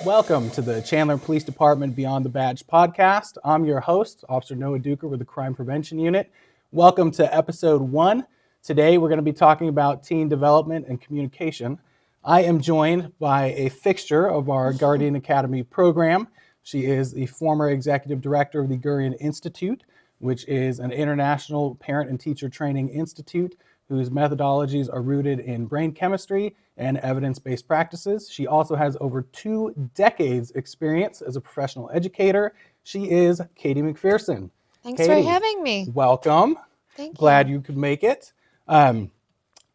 Welcome to the Chandler Police Department Beyond the Badge podcast. I'm your host, Officer Noah Duker with the Crime Prevention Unit. Welcome to episode 1. Today we're going to be talking about teen development and communication. I am joined by a fixture of our Guardian Academy program. She is the former executive director of the Gurion Institute, which is an international parent and teacher training institute whose methodologies are rooted in brain chemistry and evidence-based practices. She also has over 2 decades experience as a professional educator. She is Katie McPherson. Thanks for having me. Welcome. Thank you. Glad you could make it. So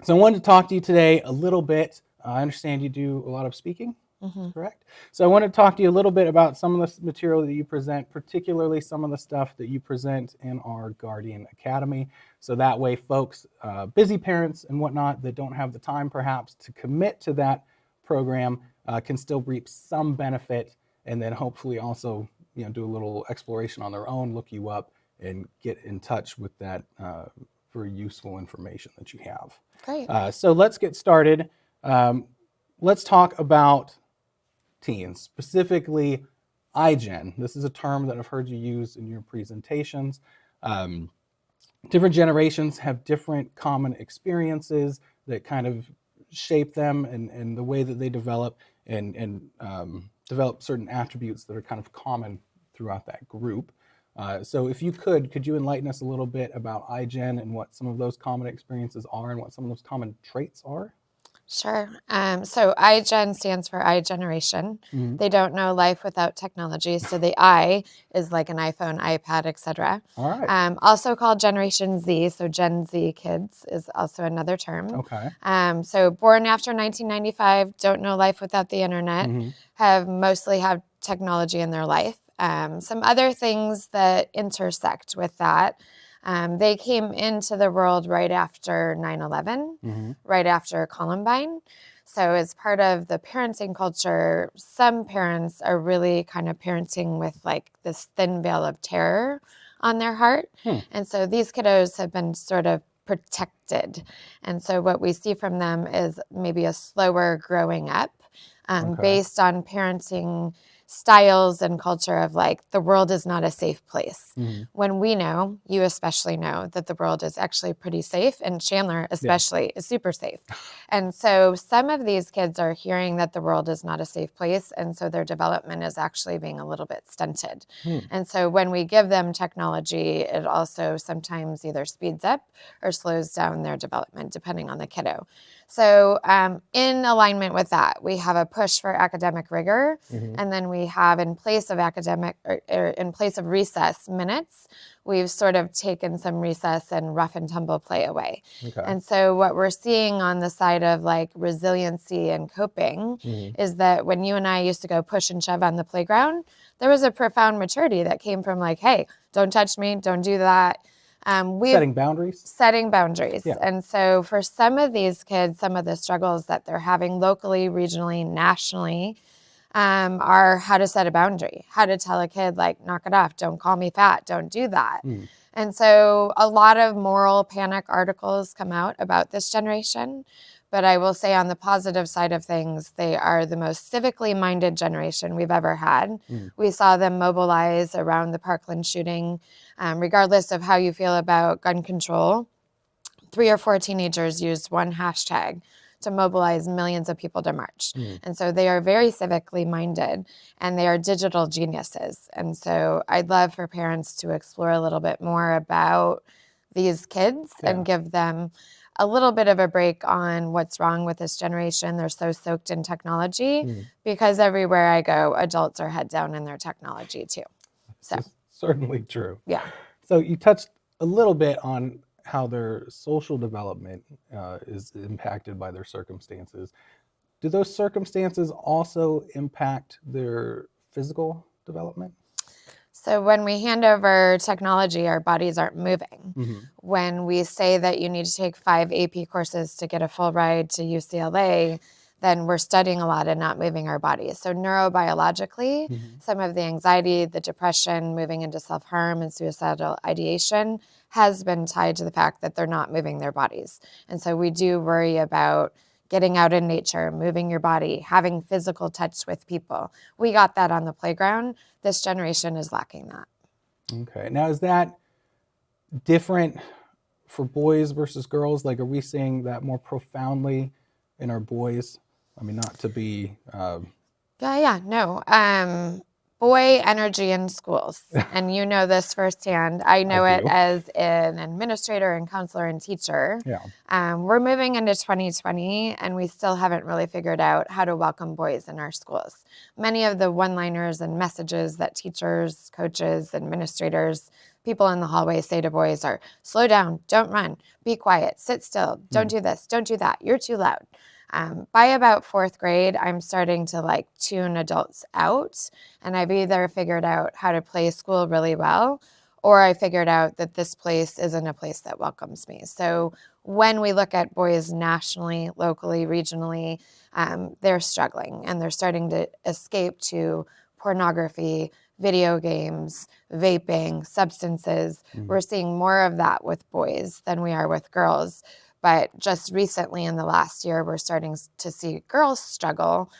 I wanted to talk to you today a little bit. I understand you do a lot of speaking, correct? So I want to talk to you a little bit about some of the material that you present, particularly some of the stuff that you present in our Guardian Academy. So that way folks, busy parents and whatnot that don't have the time perhaps to commit to that program can still reap some benefit, and then hopefully also do a little exploration on their own, look you up, and get in touch with that very useful information that you have. Great. So let's get started. Let's talk about teens, specifically iGen. This is a term that I've heard you use in your presentations. Different generations have different common experiences that kind of shape them and the way that they develop and develop certain attributes that are kind of common throughout that group. So if you could you enlighten us a little bit about iGen and what some of those common experiences are and what some of those common traits are? Sure. So iGen stands for iGeneration. They don't know life without technology. So the I is like an iPhone, iPad, etc. All right. Also called Generation Z. So Gen Z kids is also another term. Okay. So born after 1995, don't know life without the internet, mostly have technology in their life. Some other things that intersect with that. They came into the world right after 9/11, right after Columbine. So as part of the parenting culture, some parents are really kind of parenting with like this thin veil of terror on their heart. And so these kiddos have been sort of protected. And so what we see from them is maybe a slower growing up based on parenting styles and culture of like the world is not a safe place. When we know, you especially know, that the world is actually pretty safe, and Chandler especially is super safe. And so some of these kids are hearing that the world is not a safe place, and so their development is actually being a little bit stunted. And so when we give them technology, it also sometimes either speeds up or slows down their development depending on the kiddo. So in alignment with that, we have a push for academic rigor, and then we have in place of in place of recess minutes, we've sort of taken some recess and rough and tumble play away. And so what we're seeing on the side of like resiliency and coping is that when you and I used to go push and shove on the playground, there was a profound maturity that came from like, hey, don't touch me, don't do that. Setting boundaries? Setting boundaries. Yeah. And so for some of these kids, some of the struggles that they're having locally, regionally, nationally, are how to set a boundary, how to tell a kid, like, knock it off, don't call me fat, don't do that. And so a lot of moral panic articles come out about this generation. But I will say on the positive side of things, they are the most civically minded generation we've ever had. We saw them mobilize around the Parkland shooting. Regardless of how you feel about gun control, 3 or 4 teenagers used one hashtag to mobilize millions of people to march. And so they are very civically minded, and they are digital geniuses. And so I'd love for parents to explore a little bit more about these kids and give them a little bit of a break on what's wrong with this generation. They're so soaked in technology because everywhere I go, adults are head down in their technology too. So Certainly true. yeah. So you touched a little bit on how their social development is impacted by their circumstances. Do those circumstances also impact their physical development? So when we hand over technology, our bodies aren't moving. When we say that you need to take 5 AP courses to get a full ride to UCLA, then we're studying a lot and not moving our bodies. So neurobiologically, some of the anxiety, the depression, moving into self-harm and suicidal ideation has been tied to the fact that they're not moving their bodies. And so we do worry about getting out in nature, moving your body, having physical touch with people. We got that on the playground. This generation is lacking that. Okay. Now, is that different for boys versus girls? Like, are we seeing that more profoundly in our boys? I mean, not to be... No. Boy energy in schools. And you know this firsthand. I know I it do. as an administrator and counselor and teacher. Yeah. We're moving into 2020, and we still haven't really figured out how to welcome boys in our schools. Many of the one-liners and messages that teachers, coaches, administrators, people in the hallway say to boys are, slow down, don't run, be quiet, sit still, don't do this, don't do that, you're too loud. By about fourth grade, I'm starting to tune adults out, and I've either figured out how to play school really well, or I figured out that this place isn't a place that welcomes me. So when we look at boys nationally, locally, regionally, they're struggling, and they're starting to escape to pornography, video games, vaping, substances. We're seeing more of that with boys than we are with girls. But just recently in the last year, we're starting to see girls struggle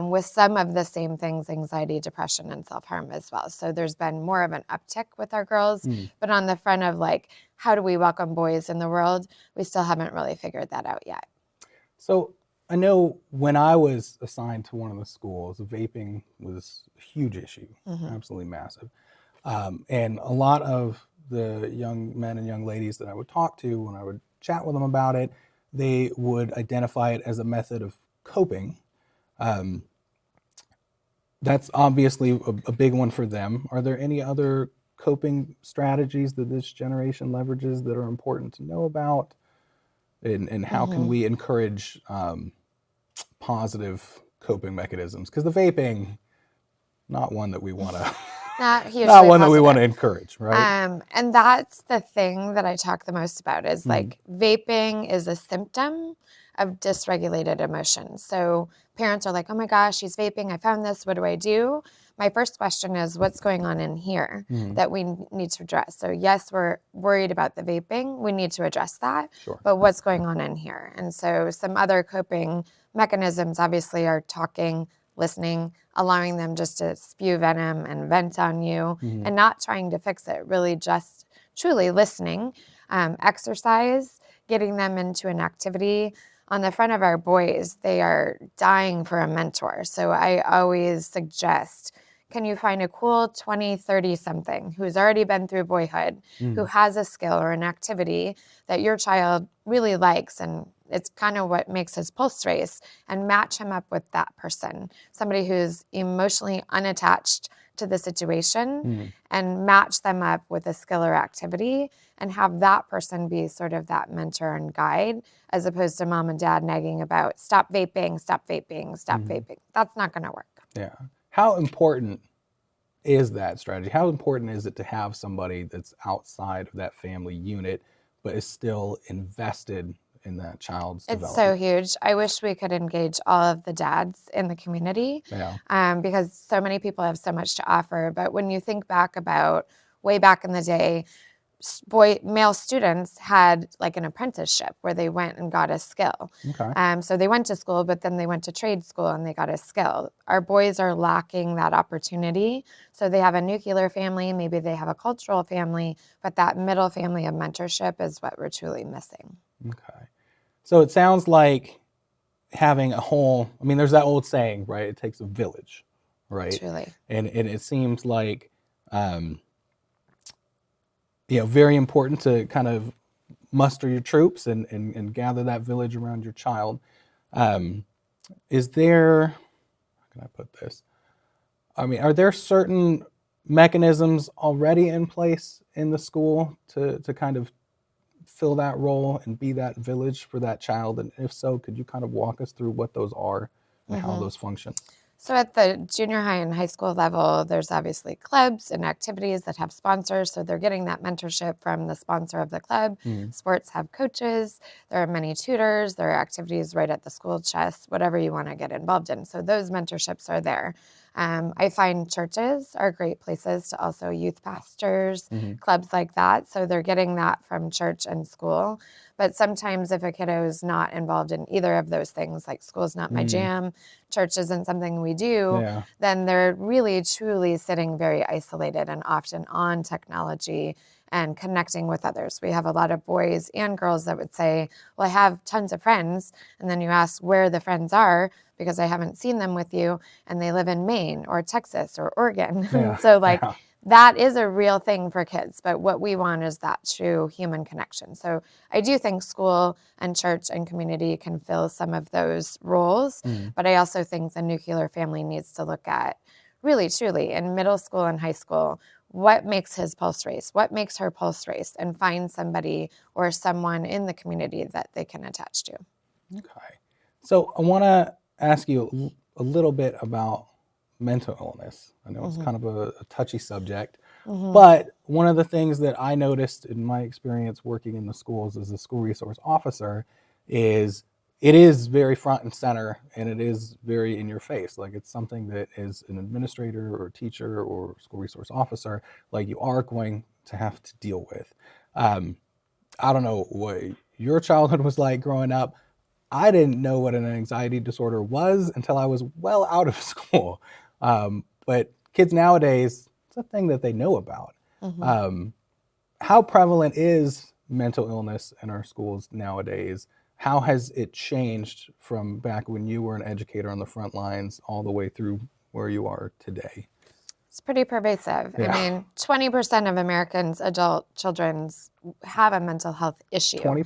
with some of the same things, anxiety, depression, and self-harm as well. So there's been more of an uptick with our girls. But on the front of how do we welcome boys in the world, we still haven't really figured that out yet. So I know when I was assigned to one of the schools, vaping was a huge issue, absolutely massive. And a lot of the young men and young ladies that I would talk to when I would chat with them about it, they would identify it as a method of coping. That's obviously a big one for them. Are there any other coping strategies that this generation leverages that are important to know about? And how can we encourage positive coping mechanisms? Because the vaping, not one that we want to... Not hugely Not one that we positive. want to encourage, right? And that's the thing that I talk the most about is vaping is a symptom of dysregulated emotions. So parents are like, oh my gosh, she's vaping. I found this. What do I do? My first question is, what's going on in here that we need to address? So yes, we're worried about the vaping. We need to address that. Sure. But what's going on in here? And so some other coping mechanisms obviously are talking, listening, allowing them just to spew venom and vent on you and not trying to fix it, really just truly listening. Exercise, getting them into an activity. On the front of our boys, they are dying for a mentor. So I always suggest, can you find a cool 20, 30-something who's already been through boyhood, who has a skill or an activity that your child really likes, and it's kind of what makes his pulse race, and match him up with that person, somebody who's emotionally unattached to the situation, and match them up with a skill or activity, and have that person be sort of that mentor and guide, as opposed to mom and dad nagging about stop vaping, stop vaping, stop vaping. That's not going to work. Yeah. How important is that strategy? How important is it to have somebody that's outside of that family unit, but is still invested in that child's It's development? so huge. I wish we could engage all of the dads in the community because so many people have so much to offer. But when you think back about way back in the day, male students had an apprenticeship where they went and got a skill. Okay. So they went to school, but then they went to trade school and they got a skill. Our boys are lacking that opportunity. So they have a nuclear family, maybe they have a cultural family, but that middle family of mentorship is what we're truly missing. Okay. So it sounds like having there's that old saying, right? It takes a village, right? Truly. And it seems like, very important to kind of muster your troops and gather that village around your child. Is there, how can I put this? Are there certain mechanisms already in place in the school to kind of fill that role and be that village for that child? And if so, could you kind of walk us through what those are and how those function? So at the junior high and high school level, there's obviously clubs and activities that have sponsors. So they're getting that mentorship from the sponsor of the club. Sports have coaches. There are many tutors. There are activities right at the school chest, whatever you want to get involved in. So those mentorships are there. I find churches are great places to also youth pastors, Mhm. clubs like that. So they're getting that from church and school. But sometimes if a kiddo is not involved in either of those things, like school's not my Mm. jam, church isn't something we do, Yeah. then they're really truly sitting very isolated and often on technology and connecting with others. We have a lot of boys and girls that would say, well, I have tons of friends. And then you ask where the friends are because I haven't seen them with you, and they live in Maine or Texas or Oregon. Yeah. So like Yeah. that is a real thing for kids, but what we want is that true human connection. So I do think school and church and community can fill some of those roles, Mm. but I also think the nuclear family needs to look at really truly in middle school and high school, what makes his pulse race, what makes her pulse race, and find somebody or someone in the community that they can attach to. Okay. So I want to ask you a little bit about mental illness. I know it's Mm-hmm. kind of a touchy subject, Mm-hmm. but one of the things that I noticed in my experience working in the schools as a school resource officer is it is very front and center, and it is very in your face. Like it's something that as an administrator or teacher or school resource officer, like you are going to have to deal with. Um, I don't know what your childhood was like growing up. I didn't know what an anxiety disorder was until I was well out of school. But kids nowadays, it's a thing that they know about. Mm-hmm. Um, how prevalent is mental illness in our schools nowadays? How has it changed from back when you were an educator on the front lines all the way through where you are today? It's pretty pervasive. Yeah. I mean, 20% of Americans, adult children, have a mental health issue. 20%.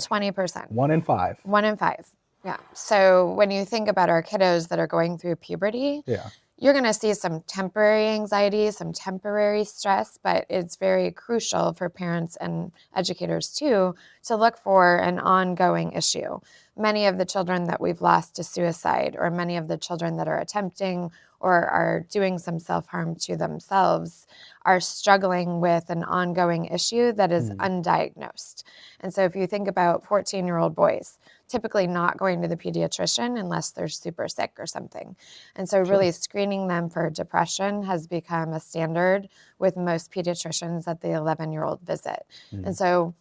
20%. 1 in 5. 1 in 5. Yeah. So when you think about our kiddos that are going through puberty, Yeah. you're going to see some temporary anxiety, some temporary stress, but it's very crucial for parents and educators too to look for an ongoing issue. Many of the children that we've lost to suicide, or many of the children that are attempting or are doing some self-harm to themselves, are struggling with an ongoing issue that is undiagnosed. And so if you think about 14-year-old boys, typically not going to the pediatrician unless they're super sick or something. And so really screening them for depression has become a standard with most pediatricians at the 11-year-old visit. And so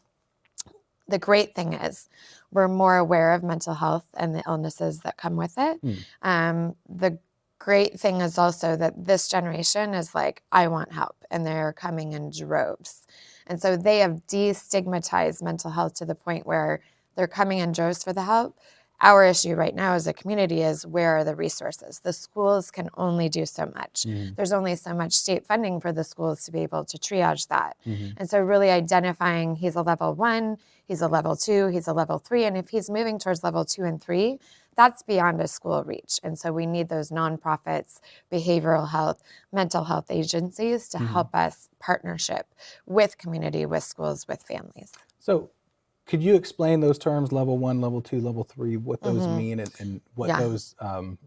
the great thing is we're more aware of mental health and the illnesses that come with it. The great thing is also that this generation is like, I want help, and they're coming in droves. And so they have destigmatized mental health to the point where they're coming in droves for the help. Our issue right now as a community is where are the resources? The schools can only do so much. There's only so much state funding for the schools to be able to triage that. And so really identifying he's a level 1, he's a level 2, he's a level 3, and if he's moving towards level 2 and 3, that's beyond a school reach. And so we need those nonprofits, behavioral health, mental health agencies to help us partnership with community, with schools, with families. So could you explain those terms, level 1, level 2, level 3, what those mean and what those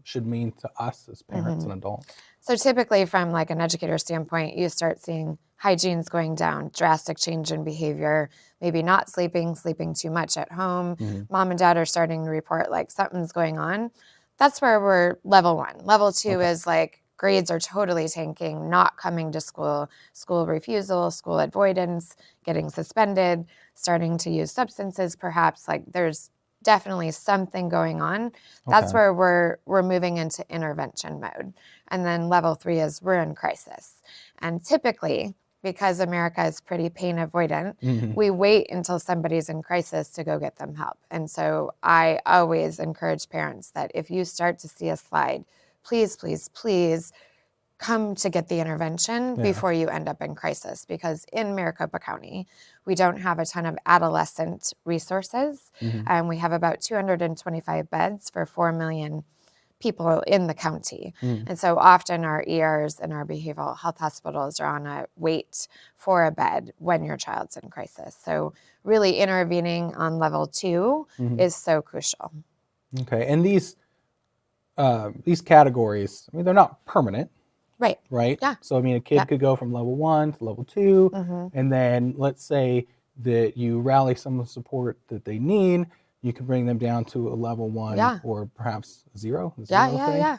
should mean to us as parents and adults? So typically from like an educator standpoint, you start seeing hygiene's going down, drastic change in behavior, maybe not sleeping too much at home. Mom and dad are starting to report like something's going on. That's where we're level 1. Level 2 is like grades are totally tanking, not coming to school, school refusal, school avoidance, getting suspended, starting to use substances perhaps. Like there's definitely something going on. That's where we're moving into intervention mode. And then level 3 is we're in crisis. And typically, because America is pretty pain avoidant, we wait until somebody's in crisis to go get them help. And so I always encourage parents that if you start to see a slide, please, please, please come to get the intervention before you end up in crisis. Because in Maricopa County, we don't have a ton of adolescent resources. We have about 225 beds for 4 million people in the county. And so often our ERs and our behavioral health hospitals are on a wait for a bed when your child's in crisis. So really intervening on level 2 is so crucial. Okay, and these categories, I mean, they're not permanent, right? Yeah. So, I mean, a kid could go from level 1 to level 2, and then let's say that you rally some of the support that they need, you can bring them down to a level 1 or perhaps 0. Yeah.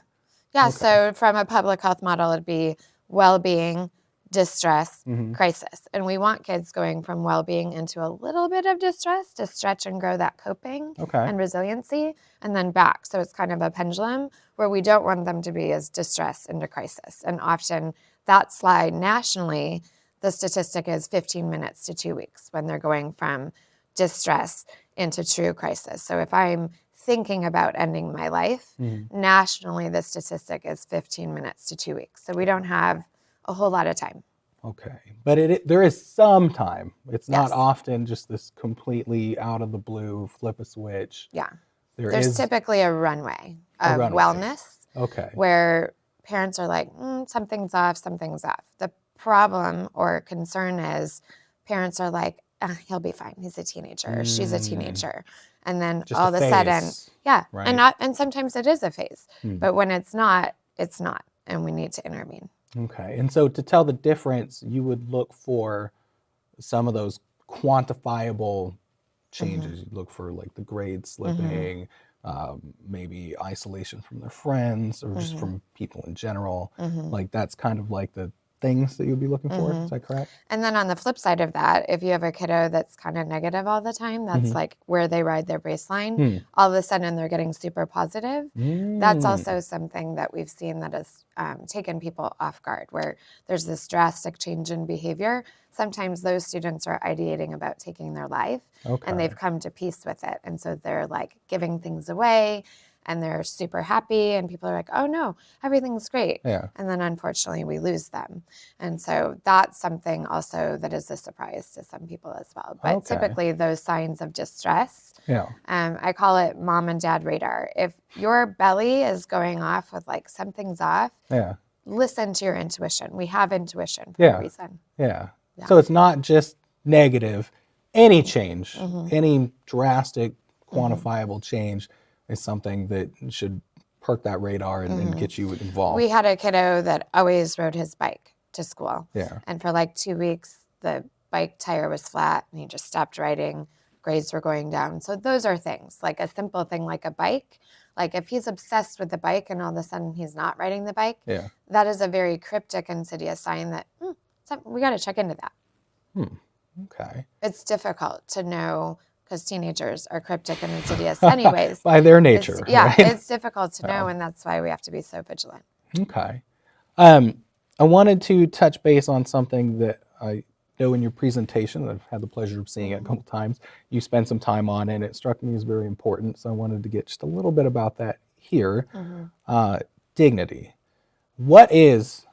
Yeah, Okay. so from a public health model, it'd be well-being, distress, Mhm. crisis. And we want kids going from well-being into a little bit of distress to stretch and grow that coping Okay. and resiliency, and then back. So it's kind of a pendulum where we don't want them to be as distress into crisis. And often that slide nationally, the statistic is 15 minutes to 2 weeks when they're going from distress into true crisis. So if I'm thinking about ending my life, Mhm. nationally, the statistic is 15 minutes to 2 weeks. So we don't have a whole lot of time. Okay. But there is some time. It's not Yes. often just this completely out of the blue flip a switch. Yeah. There There's is typically a runway a of runway. wellness Okay. where parents are like, something's off, something's off. The problem or concern is parents are like, he'll be fine. He's a teenager. Or she's a teenager. And then Just all a of a sudden, phase, yeah. right? And sometimes it is a phase. But when it's not, it's not. And we need to intervene. Okay. And so to tell the difference, you would look for some of those quantifiable changes. You'd look for like the grade slipping, maybe isolation from their friends or just from people in general. Like that's kind of like the things that you'd be looking for. Is that correct? And then on the flip side of that, if you have a kiddo that's kind of negative all the time, that's like where they ride their baseline, all of a sudden they're getting super positive. That's also something that we've seen that has taken people off guard, where there's this drastic change in behavior. Sometimes those students are ideating about taking their life and they've come to peace with it. And so they're like giving things away and they're super happy and people are like, oh no, everything's great. Yeah. And then unfortunately we lose them. And so that's something also that is a surprise to some people as well. But typically those signs of distress, I call it mom and dad radar. If your belly is going off with like something's off, listen to your intuition. We have intuition for a reason. Yeah. So it's not just negative. Any change, any drastic, quantifiable change is something that should perk that radar and get you involved. We had a kiddo that always rode his bike to school. Yeah. And for like 2 weeks, the bike tire was flat and he just stopped riding. Grades were going down. So those are things like a simple thing like a bike. Like if he's obsessed with the bike and all of a sudden he's not riding the bike, that is a very cryptic, insidious sign that we got to check into that. Okay. It's difficult to know because teenagers are cryptic and insidious anyways. By their nature. Right? It's difficult to know, and that's why we have to be so vigilant. Okay. I wanted to touch base on something that I know in your presentation, I've had the pleasure of seeing it a couple times. You spent some time on it, and it struck me as very important, so I wanted to get just a little bit about that here. Dignity. What is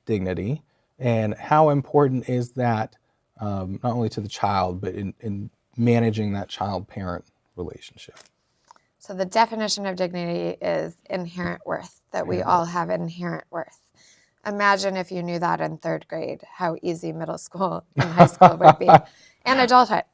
dignity, and how important is that not only to the child, but in managing that child-parent relationship? So the definition of dignity is inherent worth, that we all have inherent worth. Imagine if you knew that in third grade, how easy middle school and high school would be, and adulthood.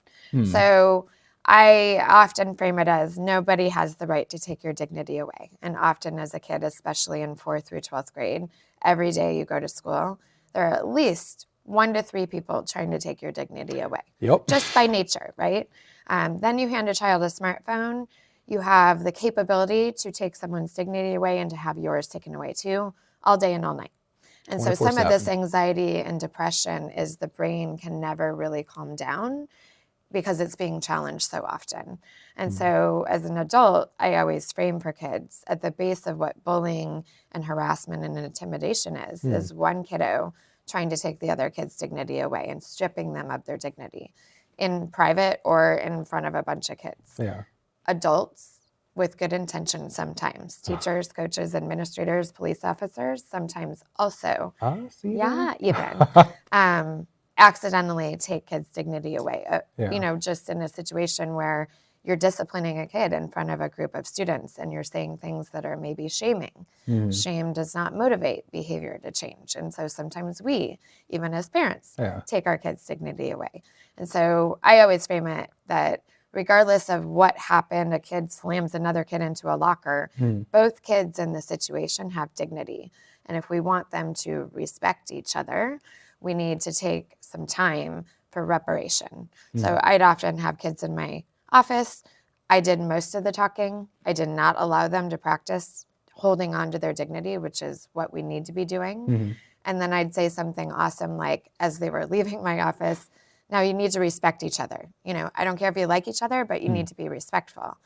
So I often frame it as nobody has the right to take your dignity away. And often as a kid, especially in 4th through 12th grade, every day you go to school, there are at least 1 to 3 people trying to take your dignity away. Just by nature, right? Then you hand a child a smartphone. You have the capability to take someone's dignity away and to have yours taken away too, all day and all night. And so some of this anxiety and depression is the brain can never really calm down because it's being challenged so often. And so as an adult, I always frame for kids at the base of what bullying and harassment and intimidation is one kiddo trying to take the other kid's dignity away and stripping them of their dignity in private or in front of a bunch of kids. Adults with good intentions sometimes. Teachers, coaches, administrators, police officers, sometimes also. Even. Accidentally take kids' dignity away. Just in a situation where you're disciplining a kid in front of a group of students and you're saying things that are maybe shaming. Shame does not motivate behavior to change. And so sometimes we, even as parents, take our kids' dignity away. And so I always frame it that regardless of what happened, a kid slams another kid into a locker, both kids in the situation have dignity. And if we want them to respect each other, we need to take some time for reparation. So I'd often have kids in my office. I did most of the talking. I did not allow them to practice holding on to their dignity, which is what we need to be doing. Mhm. And then I'd say something awesome like, as they were leaving my office, now you need to respect each other. I don't care if you like each other, but you need to be respectful.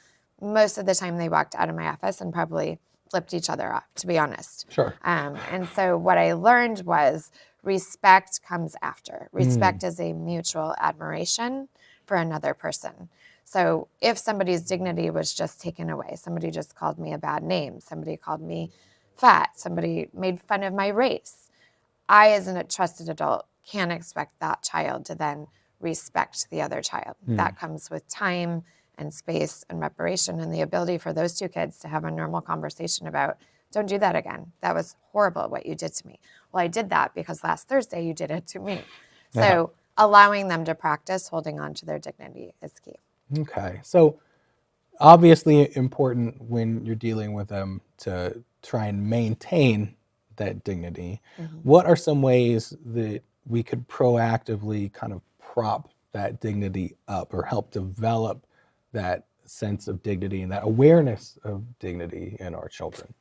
Most of the time they walked out of my office and probably flipped each other off, to be honest. Sure. And so what I learned was respect comes after. Respect is a mutual admiration for another person. So if somebody's dignity was just taken away, somebody just called me a bad name, somebody called me fat, somebody made fun of my race, I, as a trusted adult, can't expect that child to then respect the other child. That comes with time and space and reparation and the ability for those two kids to have a normal conversation about, don't do that again. That was horrible what you did to me. Well, I did that because last Thursday you did it to me. So allowing them to practice holding on to their dignity is key. Okay. So obviously important when you're dealing with them to try and maintain that dignity. What are some ways that we could proactively kind of prop that dignity up or help develop that sense of dignity and that awareness of dignity in our children?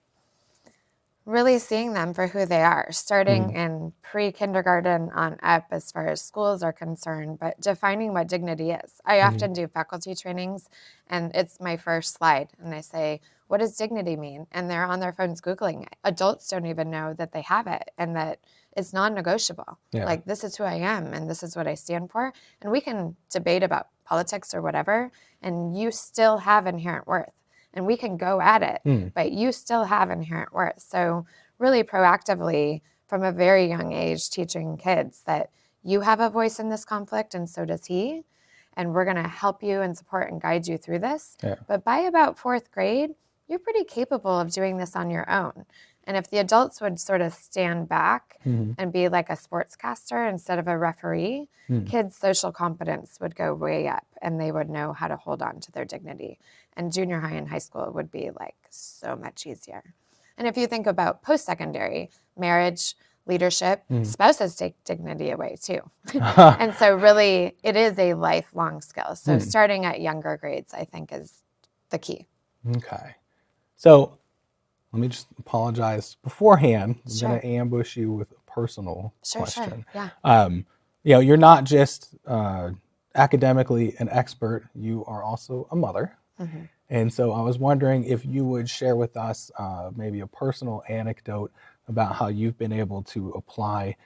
Really seeing them for who they are, starting in pre-kindergarten on up as far as schools are concerned, but defining what dignity is. I often do faculty trainings, and it's my first slide, and I say, what does dignity mean? And they're on their phones Googling it. Adults don't even know that they have it and that it's non-negotiable. Yeah. Like, this is who I am, and this is what I stand for. And we can debate about politics or whatever, and you still have inherent worth. And we can go at it, but you still have inherent worth. So really proactively, from a very young age, teaching kids that you have a voice in this conflict and so does he. And we're going to help you and support and guide you through this. Yeah. But by about 4th grade, you're pretty capable of doing this on your own. And if the adults would sort of stand back and be like a sportscaster instead of a referee, kids' social competence would go way up and they would know how to hold on to their dignity. And junior high and high school would be like so much easier. And if you think about post-secondary, marriage, leadership, spouses take dignity away too. And so really it is a lifelong skill. So starting at younger grades, I think, is the key. Okay. So let me just apologize beforehand. I'm Sure. going to ambush you with a personal Sure. question. Yeah. You're not just academically an expert, you are also a mother. And so I was wondering if you would share with us maybe a personal anecdote about how you've been able to apply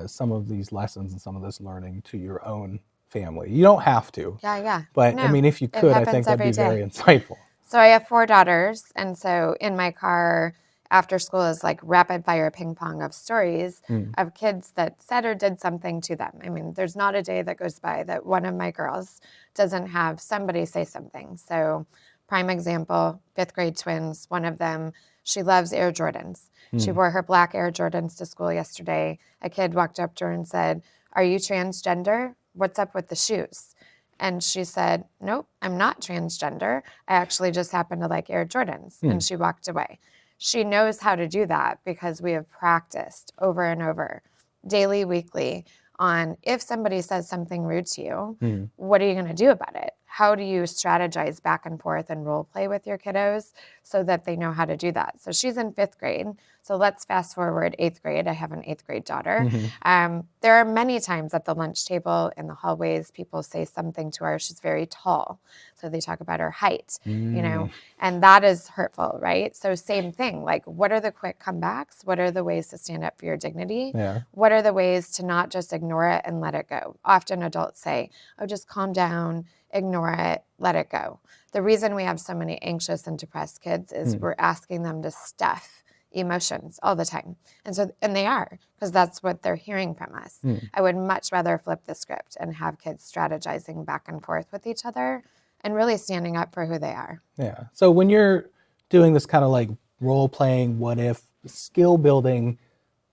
some of these lessons and some of this learning to your own family. You don't have to. Yeah. But No, I mean, if you it could, I happens think that'd be every day. very insightful. So I have 4 daughters, and so in my car after school is like rapid fire ping pong of stories of kids that said or did something to them. I mean, there's not a day that goes by that one of my girls doesn't have somebody say something. So prime example, 5th grade twins, one of them, she loves Air Jordans. She wore her black Air Jordans to school yesterday. A kid walked up to her and said, "Are you transgender? What's up with the shoes?" And she said, "Nope, I'm not transgender. I actually just happen to like Air Jordans." And she walked away. She knows how to do that because we have practiced over and over, daily, weekly, on if somebody says something rude to you, what are you going to do about it? How do you strategize back and forth and role play with your kiddos so that they know how to do that? So she's in 5th grade. So let's fast forward 8th grade. I have an 8th grade daughter. There are many times at the lunch table, in the hallways, people say something to her. She's very tall. So they talk about her height, and that is hurtful, right? So same thing, like what are the quick comebacks? What are the ways to stand up for your dignity? Yeah. What are the ways to not just ignore it and let it go? Often adults say, oh, just calm down, ignore it, let it go. The reason we have so many anxious and depressed kids is we're asking them to stuff emotions all the time. And they are, because that's what they're hearing from us. I would much rather flip the script and have kids strategizing back and forth with each other and really standing up for who they are. Yeah. So when you're doing this kind of like role playing, what if, skill building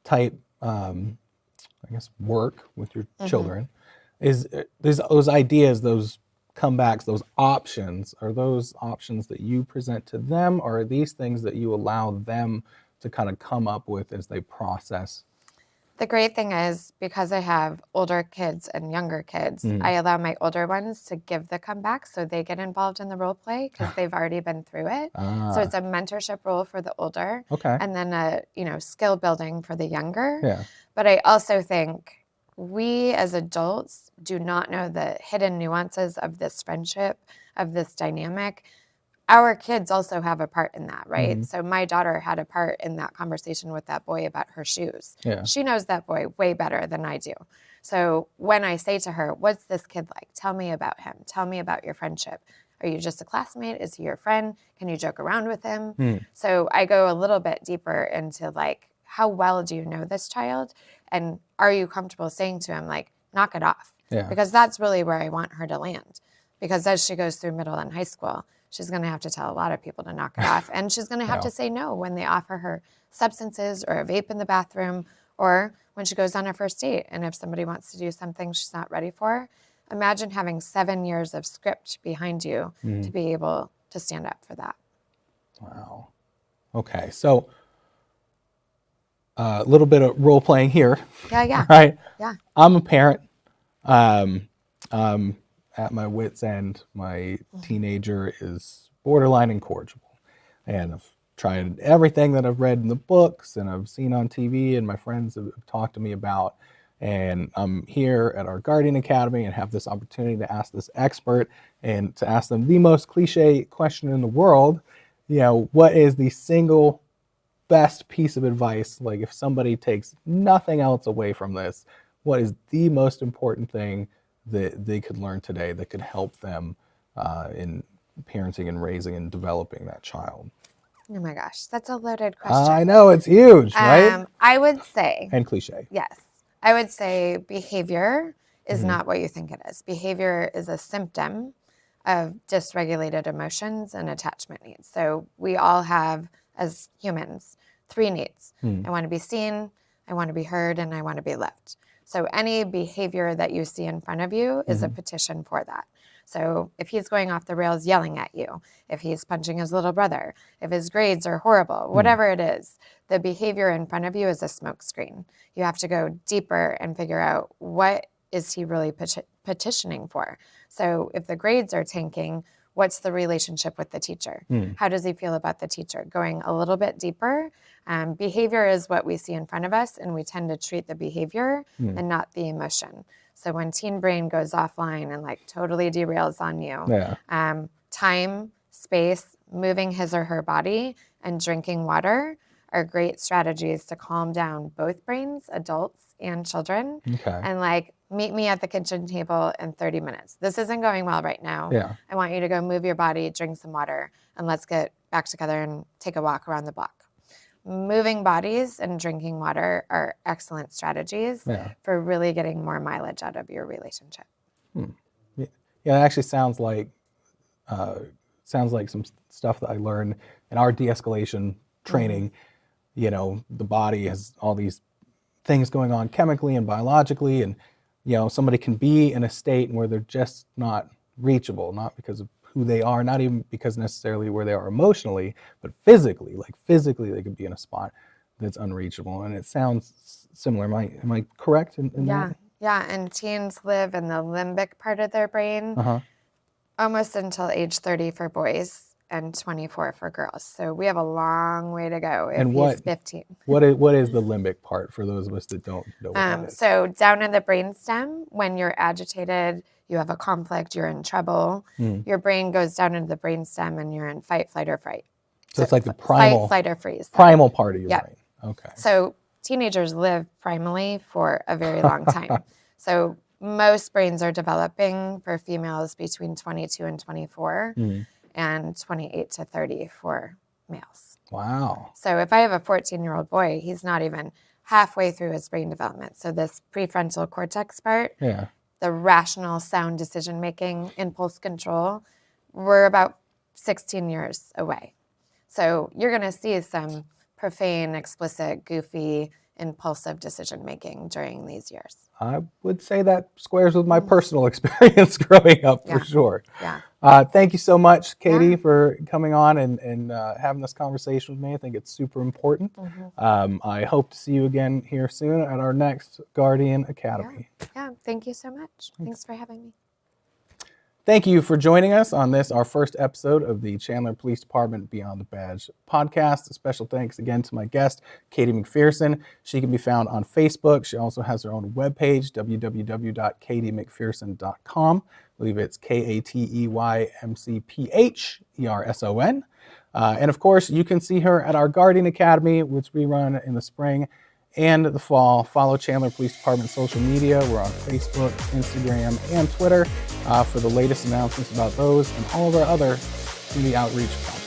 type, work with your children, is there's those ideas, those comebacks, those options, are those options that you present to them, or are these things that you allow them to kind of come up with as they process The great thing is, because I have older kids and younger kids, I allow my older ones to give the comeback so they get involved in the role play because they've already been through it. So it's a mentorship role for the older, Okay. and then a skill building for the younger. Yeah. But I also think we as adults do not know the hidden nuances of this friendship, of this dynamic. Our kids also have a part in that, right? So my daughter had a part in that conversation with that boy about her shoes. Yeah. She knows that boy way better than I do. So when I say to her, what's this kid like? Tell me about him. Tell me about your friendship. Are you just a classmate? Is he your friend? Can you joke around with him? So I go a little bit deeper into like, how well do you know this child? And are you comfortable saying to him, like, knock it off? Yeah. Because that's really where I want her to land. Because as she goes through middle and high school, she's going to have to tell a lot of people to knock it off. And she's going to have to say no when they offer her substances or a vape in the bathroom, or when she goes on her first date. And if somebody wants to do something she's not ready for, imagine having 7 years of script behind you to be able to stand up for that. Wow. Okay. So a little bit of role playing here. Yeah. Right. Yeah. I'm a parent. At my wit's end. My teenager is borderline incorrigible, and I've tried everything that I've read in the books and I've seen on TV and my friends have talked to me about. And I'm here at our Guardian Academy and have this opportunity to ask this expert and to ask them the most cliche question in the world. What is the single best piece of advice? Like, if somebody takes nothing else away from this, what is the most important thing that they could learn today that could help them in parenting and raising and developing that child? Oh my gosh, that's a loaded question. I know, it's huge, right? I would say, And cliche. yes, I would say behavior is not what you think it is. Behavior is a symptom of dysregulated emotions and attachment needs. So we all have, as humans, 3 needs. I want to be seen, I want to be heard, and I want to be loved. So any behavior that you see in front of you is a petition for that. So if he's going off the rails yelling at you, if he's punching his little brother, if his grades are horrible, whatever it is, the behavior in front of you is a smokescreen. You have to go deeper and figure out, what is he really petitioning for? So if the grades are tanking, what's the relationship with the teacher? How does he feel about the teacher? Going a little bit deeper. Behavior is what we see in front of us, and we tend to treat the behavior and not the emotion. So when teen brain goes offline and like totally derails on you, time, space, moving his or her body, and drinking water are great strategies to calm down both brains, adults and children. Okay. And like, meet me at the kitchen table in 30 minutes. This isn't going well right now. Yeah. I want you to go move your body, drink some water, and let's get back together and take a walk around the block. Moving bodies and drinking water are excellent strategies for really getting more mileage out of your relationship. Yeah, it actually sounds like some stuff that I learned in our de-escalation training. The body has all these things going on chemically and biologically, and somebody can be in a state where they're just not reachable, not because of who they are, not even because necessarily where they are emotionally, but physically. Like physically, they could be in a spot that's unreachable. And it sounds similar. Am I correct in that? Yeah, and teens live in the limbic part of their brain almost until age 30 for boys and 24 for girls. So we have a long way to go if he's 15. What is the limbic part for those of us that don't know what that is? So down in the brainstem, when you're agitated, you have a conflict, you're in trouble, your brain goes down into the brainstem and you're in fight, flight, or fright. So it's like the primal, fight, flight, or freeze. Primal part of your brain. Okay. So teenagers live primally for a very long time. So most brains are developing for females between 22 and 24 and 28 to 30 for males. Wow. So if I have a 14-year-old boy, he's not even halfway through his brain development. So this prefrontal cortex part, the rational, sound decision-making, impulse control, we're about 16 years away. So you're going to see some profane, explicit, goofy, impulsive decision making during these years. I would say that squares with my personal experience growing up for sure. Yeah. Thank you so much, Katie, for coming on and having this conversation with me. I think it's super important. I hope to see you again here soon at our next Guardian Academy. Yeah. Thank you so much. Thanks for having me. Thank you for joining us on this, our first episode of the Chandler Police Department Beyond the Badge podcast. A special thanks again to my guest, Katie McPherson. She can be found on Facebook. She also has her own webpage, www.katiemcpherson.com. I believe it's KATEYMCPHERSON. And of course, you can see her at our Guardian Academy, which we run in the spring and the fall. Follow Chandler Police Department social media. We're on Facebook, Instagram, and Twitter for the latest announcements about those and all of our other community outreach projects.